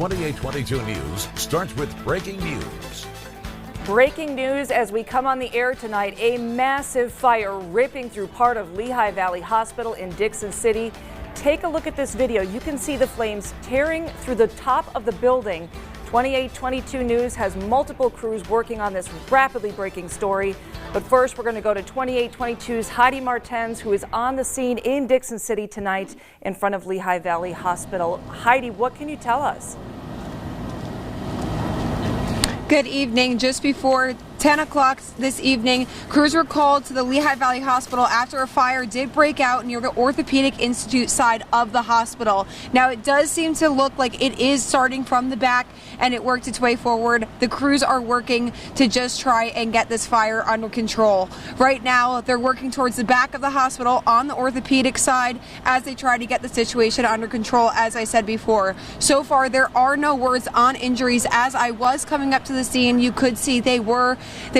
2822 News starts with breaking news. Breaking news as we come on the air tonight, a massive fire ripping through part of Lehigh Valley Hospital in Dickson City. Take a look at this video. You can see the flames tearing through the top of the building. 2822 News has multiple crews working on this rapidly breaking story. But first, we're going to go to 2822's Heidi Martens, who is on the scene in Dickson City tonight in front of Lehigh Valley Hospital. Heidi, what can you tell us? Good evening. Just before 10 o'clock this evening, crews were called to the Lehigh Valley Hospital after a fire did break out near the Orthopedic Institute side of the hospital. Now, it does seem to look like it is starting from the back and it worked its way forward. The crews are working to just try and get this fire under control. Right now, they're working towards the back of the hospital on the orthopedic side as they try to get the situation under control, as I said before. So far, there are no words on injuries. As I was coming up to the scene, you could see they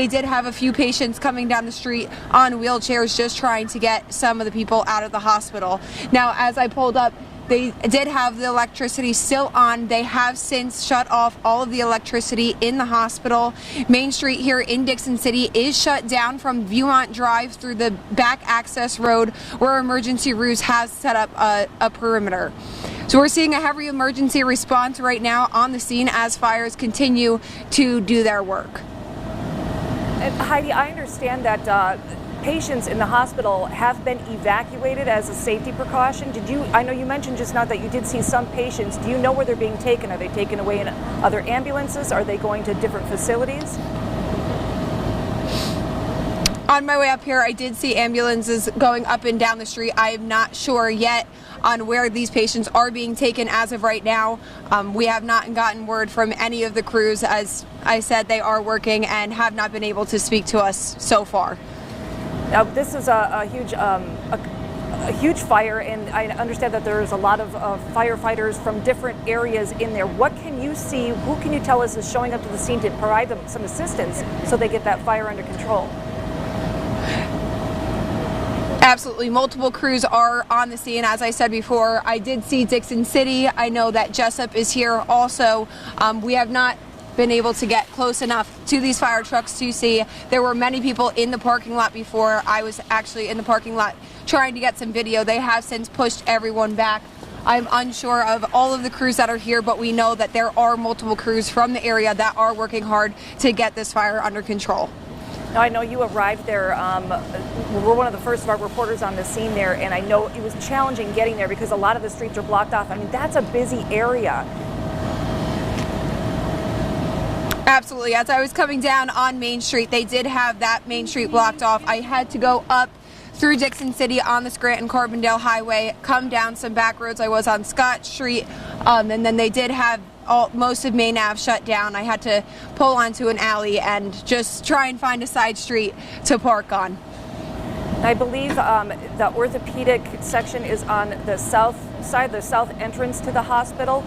did have a few patients coming down the street on wheelchairs just trying to get some of the people out of the hospital. Now, as I pulled up, they did have the electricity still on. They have since shut off all of the electricity in the hospital. Main Street here in Dickson City is shut down from Viewmont Drive through the back access road where Emergency Ruse has set up a perimeter. So we're seeing a heavy emergency response right now on the scene as fires continue to do their work. And Heidi, I understand that patients in the hospital have been evacuated as a safety precaution. I know you mentioned just now that you did see some patients. Do you know where they're being taken? Are they taken away in other ambulances? Are they going to different facilities? On my way up here, I did see ambulances going up and down the street. I am not sure yet on where these patients are being taken as of right now. We have not gotten word from any of the crews. As I said, they are working and have not been able to speak to us so far. Now, this is a huge fire, and I understand that there's a lot of firefighters from different areas in there. What can you see? Who can you tell us is showing up to the scene to provide them some assistance so they get that fire under control? Absolutely. Multiple crews are on the scene. As I said before, I did see Dickson City. I know that Jessup is here also. We have not been able to get close enough to these fire trucks to see. There were many people in the parking lot before. I was actually in the parking lot trying to get some video. They have since pushed everyone back. I'm unsure of all of the crews that are here, but we know that there are multiple crews from the area that are working hard to get this fire under control. Now, I know you arrived there. We're one of the first of our reporters on the scene there, and I know it was challenging getting there because a lot of the streets are blocked off. I mean, that's a busy area. Absolutely. As I was coming down on Main Street, they did have that Main Street blocked off. I had to go up through Dickson City on the Scranton-Carbondale Highway, come down some back roads. I was on Scott Street, and then they did have most of Main Ave shut down. I had to pull onto an alley and just try and find a side street to park on. I believe the orthopedic section is on the south side, the south entrance to the hospital.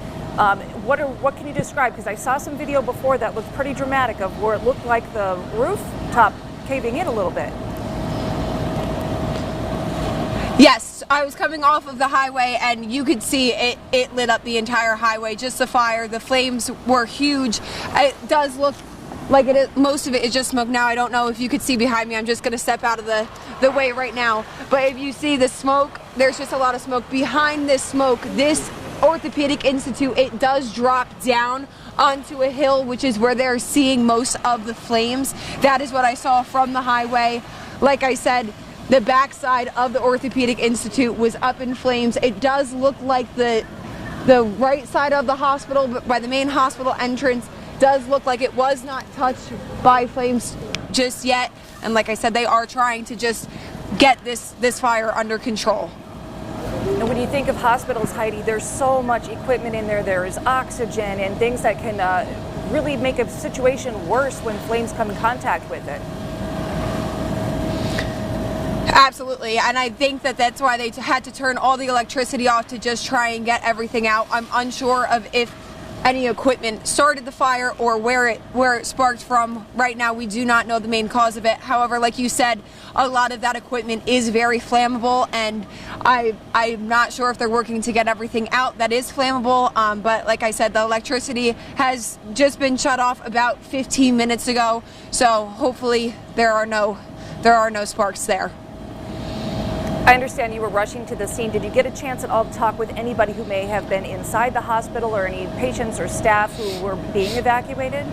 What can you describe? Because I saw some video before that looked pretty dramatic of where it looked like the rooftop caving in a little bit. Yes, I was coming off of the highway and you could see it lit up the entire highway, just the fire. The flames were huge. It does look like it is, most of it is just smoke. Now, I don't know if you could see behind me. I'm just going to step out of the way right now. But if you see the smoke, there's just a lot of smoke. Behind this smoke, this Orthopedic Institute, it does drop down onto a hill, which is where they're seeing most of the flames. That is what I saw from the highway. Like I said, the backside of the Orthopedic Institute was up in flames. It does look like the right side of the hospital, but by the main hospital entrance, does look like it was not touched by flames just yet. And like I said, they are trying to just get this fire under control. And when you think of hospitals, Heidi, there's so much equipment in there. There is oxygen and things that can really make a situation worse when flames come in contact with it. Absolutely, and I think that's why they had to turn all the electricity off to just try and get everything out. I'm unsure of if any equipment started the fire or where it sparked from. Right now we do not know the main cause of it. However, like you said, a lot of that equipment is very flammable, and I'm not sure if they're working to get everything out that is flammable, but like I said, the electricity has just been shut off about 15 minutes ago, so hopefully there are no sparks there. I understand you were rushing to the scene. Did you get a chance at all to talk with anybody who may have been inside the hospital, or any patients or staff who were being evacuated?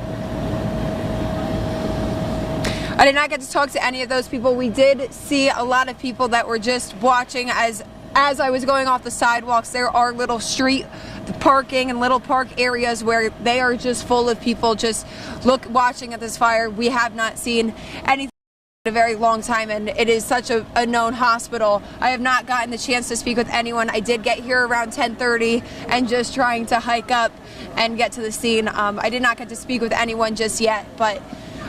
I did not get to talk to any of those people. We did see a lot of people that were just watching as I was going off the sidewalks. There are little street parking and little park areas where they are just full of people just watching at this fire. We have not seen anything a very long time, and it is such a known hospital. I have not gotten the chance to speak with anyone. I did get here around 10:30 and just trying to hike up and get to the scene. I did not get to speak with anyone just yet, but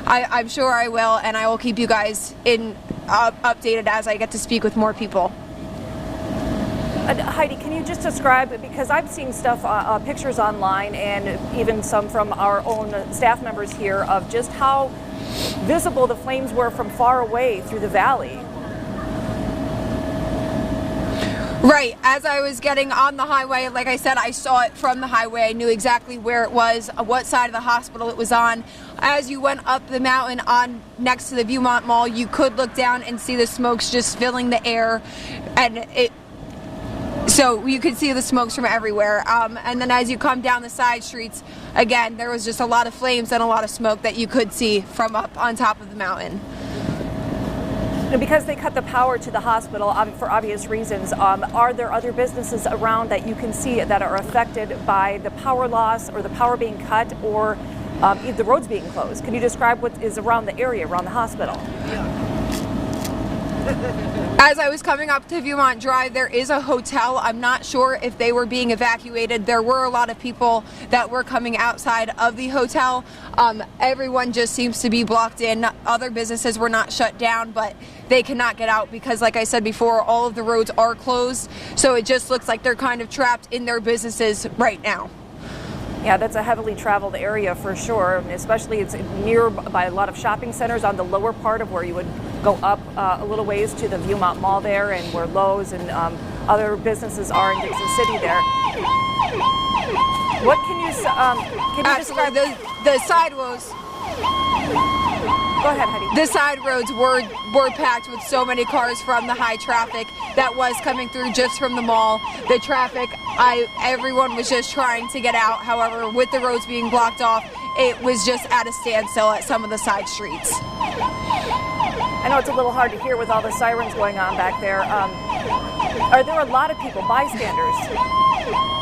I'm sure I will, and I will keep you guys updated as I get to speak with more people. Heidi, can you just describe, because I've seen stuff, pictures online and even some from our own staff members here, of just how visible the flames were from far away through the valley. Right, as I was getting on the highway, like I said, I saw it from the highway. I knew exactly where it was, what side of the hospital it was on. As you went up the mountain on next to the Viewmont Mall, you could look down and see the smokes just filling the air, and so you could see the smokes from everywhere. And then as you come down the side streets, again, there was just a lot of flames and a lot of smoke that you could see from up on top of the mountain. Because they cut the power to the hospital for obvious reasons, are there other businesses around that you can see that are affected by the power loss, or the power being cut, or the roads being closed? Can you describe what is around the area, around the hospital? As I was coming up to Viewmont Drive, there is a hotel. I'm not sure if they were being evacuated. There were a lot of people that were coming outside of the hotel. Everyone just seems to be blocked in. Other businesses were not shut down, but they cannot get out because, like I said before, all of the roads are closed. So it just looks like they're kind of trapped in their businesses right now. Yeah, that's a heavily traveled area for sure, especially it's near by a lot of shopping centers on the lower part of where you would go up a little ways to the Viewmont Mall there, and where Lowe's and other businesses are in Dickson City there. What can you describe? The side roads. Go ahead, Heidi. The side roads were packed with so many cars from the high traffic that was coming through just from the mall. The traffic, everyone was just trying to get out. However, with the roads being blocked off, it was just at a standstill at some of the side streets. I know it's a little hard to hear with all the sirens going on back there. Are there a lot of people, bystanders,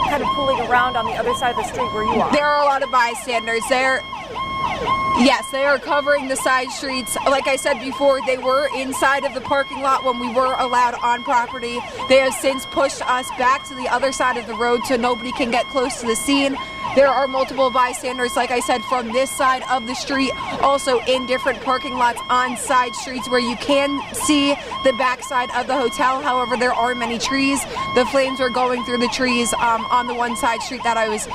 kind of pulling around on the other side of the street where you are? There are a lot of bystanders there. Yes, they are covering the side streets. Like I said before, they were inside of the parking lot when we were allowed on property. They have since pushed us back to the other side of the road so nobody can get close to the scene. There are multiple bystanders, like I said, from this side of the street, also in different parking lots on side streets where you can see the backside of the hotel. However, there are many trees. The flames are going through the trees on the one side street that I was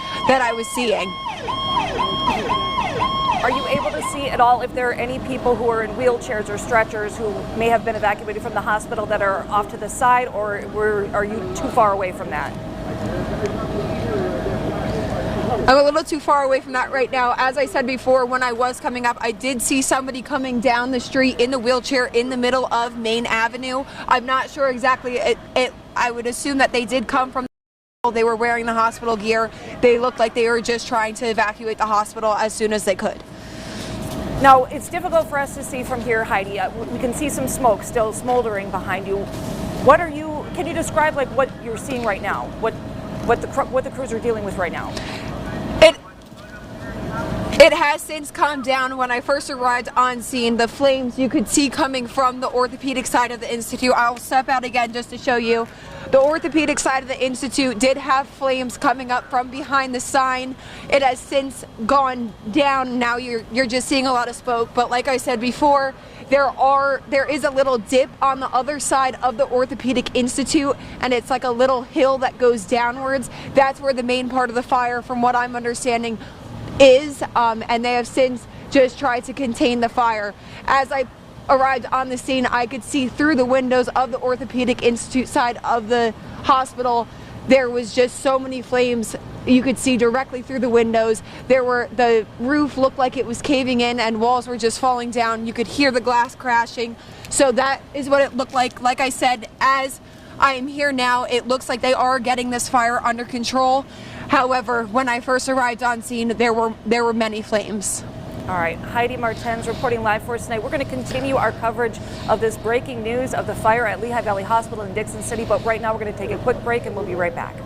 seeing. Are you able to see at all if there are any people who are in wheelchairs or stretchers who may have been evacuated from the hospital that are off to the side, or are you too far away from that? I'm a little too far away from that right now. As I said before, when I was coming up, I did see somebody coming down the street in the wheelchair in the middle of Main Avenue. I'm not sure exactly. I would assume that they did come from the They were wearing the hospital gear. They looked like they were just trying to evacuate the hospital as soon as they could. Now, it's difficult for us to see from here, Heidi. We can see some smoke still smoldering behind you. Can you describe like what you're seeing right now? What the crews are dealing with right now? It has since calmed down. When I first arrived on scene, the flames you could see coming from the orthopedic side of the institute. I'll step out again just to show you. The orthopedic side of the institute did have flames coming up from behind the sign. It has since gone down. Now you're just seeing a lot of smoke. But like I said before, there is a little dip on the other side of the Orthopedic Institute, and it's like a little hill that goes downwards. That's where the main part of the fire, from what I'm understanding, is, and they have since just tried to contain the fire. As I arrived on the scene, I could see through the windows of the Orthopedic Institute side of the hospital. There was just so many flames. You could see directly through the windows. The roof looked like it was caving in and walls were just falling down. You could hear the glass crashing. So that is what it looked like. Like I said, as I am here now, it looks like they are getting this fire under control. However, when I first arrived on scene, there were many flames. All right, Heidi Martens reporting live for us tonight. We're going to continue our coverage of this breaking news of the fire at Lehigh Valley Hospital in Dickson City, but right now we're going to take a quick break and we'll be right back.